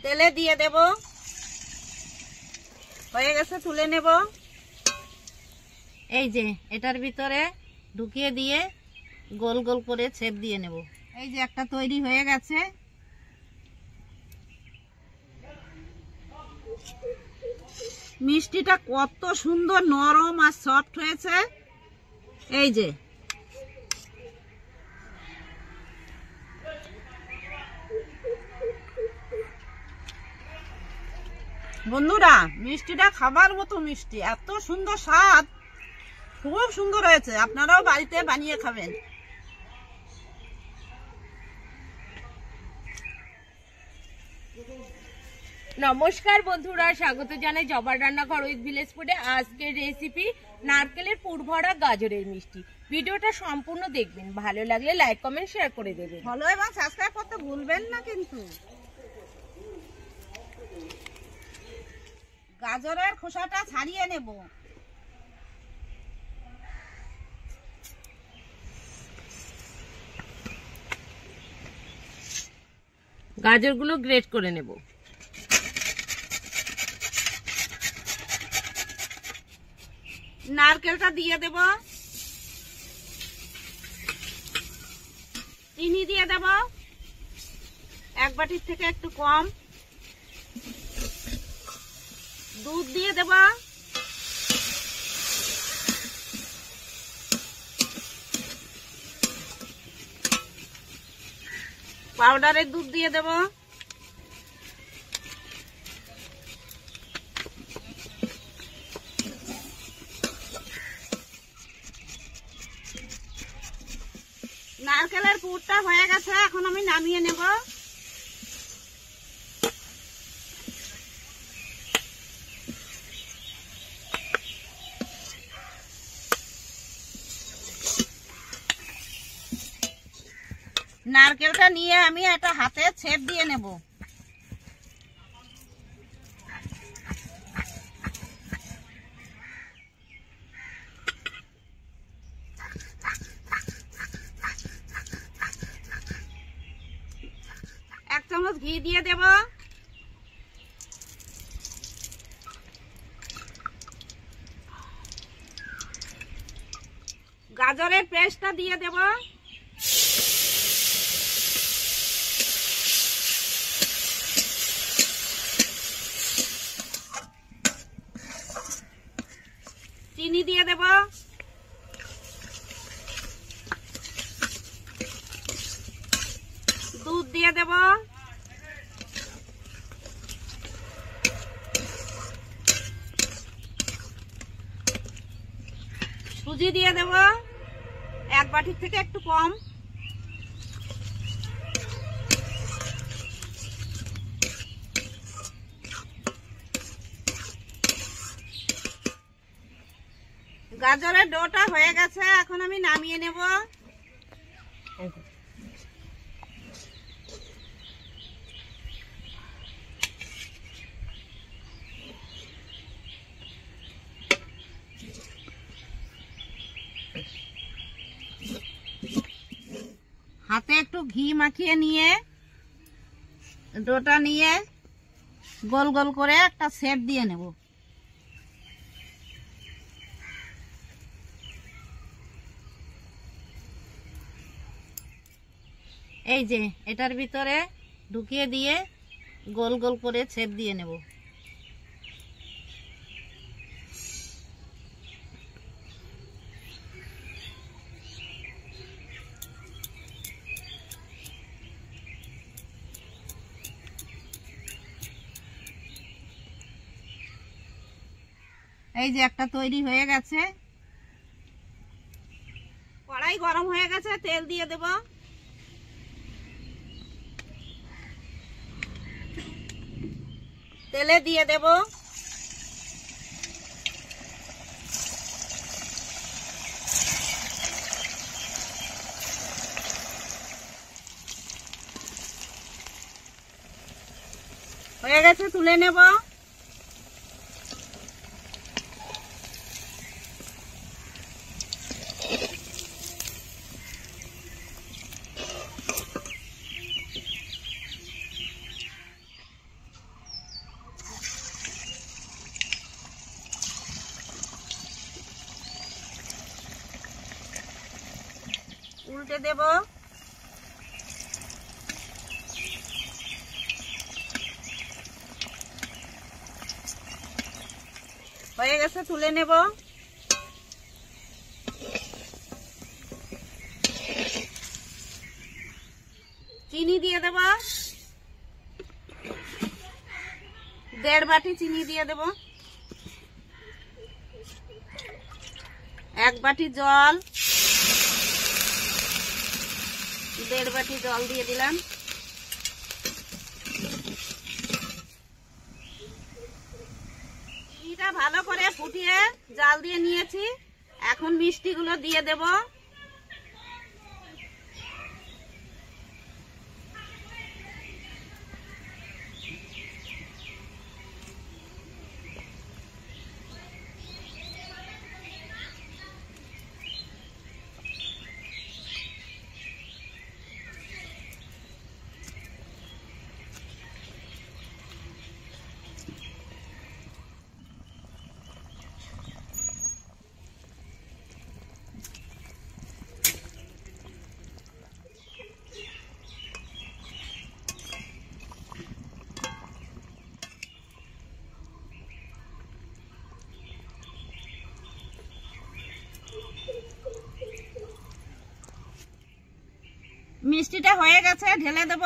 তেলে দিয়ে দেব। হয়ে গেছে, তুলে নেব। এই যে এটার ভিতরে ঢুকিয়ে দিয়ে গোল গোল করে ছেপ দিয়ে নেব। এই যে একটা তৈরি হয়ে গেছে। মিষ্টিটা কত সুন্দর নরম আর সফট হয়েছে। এই যে বন্ধুরা, মিষ্টিটা খাবার মতো মিষ্টি, এত সুন্দর স্বাদ, খুব সুন্দর হয়েছে। আপনারাও বাড়িতে বানিয়ে খাবেন। নমস্কার বন্ধুরা, স্বাগত জানাই জবার রান্নাঘর উইথ ভিলেজ ফুডে। আজকের রেসিপি নারকেলের পুরভরা গাজরের মিষ্টি। ভিডিওটা সম্পূর্ণ দেখবেন, ভালো লাগলে লাইক কমেন্ট শেয়ার করে দেবেন। ফলো এবং সাবস্ক্রাইব করতে ভুলবেন না কিন্তু। গাজরের খোসাটা ছাড়িয়ে নেব। গাজরগুলো গ্রেট করে নেব। নারকেলটা দিয়ে দেব। চিনি দিয়ে দেব, এক বাটির থেকে একটু কম। দুধ দিয়ে দেব। পাউডারের দুধ দিয়ে দেব। নারকেলের পুরটা হয়ে গেছে, এখন আমি নামিয়ে নেব। নারকেলটা নিয়ে আমি একটা হাতে ছেপ দিয়ে নেব। এক চামচ ঘি দিয়ে দেব। গাজরের পেস্টটা দিয়ে দেব। চিনি দিয়ে দেব। দুধ দিয়ে দেব। সুজি দিয়ে দেব, এক বাটির থেকে একটু কম। গাজরের ডোটা হয়ে গেছে, এখন আমি নামিয়ে নেব। হাতে একটু ঘি মাখিয়ে নিয়ে ডোটা নিয়ে গোল গোল করে একটা শেপ দিয়ে নেব। এই যে এটার ভিতরে ঢুকিয়ে দিয়ে গোল গোল করে শেপ দিয়ে নেব। এই যে একটা তৈরি হয়ে গেছে। কড়াই গরম হয়ে গেছে, তেল দিয়ে দেব। তেলে দিয়ে দেব হয়ে গেছে, তুলে নেব। উল্টে দেব। হয়ে গেছে, তুলে নেব। চিনি দিয়ে দেব, 1.5 বাটি চিনি দিয়ে দেব। 1 বাটি জল, 1.5 বাটি জল দিয়ে দিলাম। চিনিটা ভালো করে ফুটিয়ে জাল দিয়ে নিয়েছি। এখন মিষ্টিগুলো দিয়ে দেব। মিষ্টিটা হয়ে গেছে, ঢেলে দেব।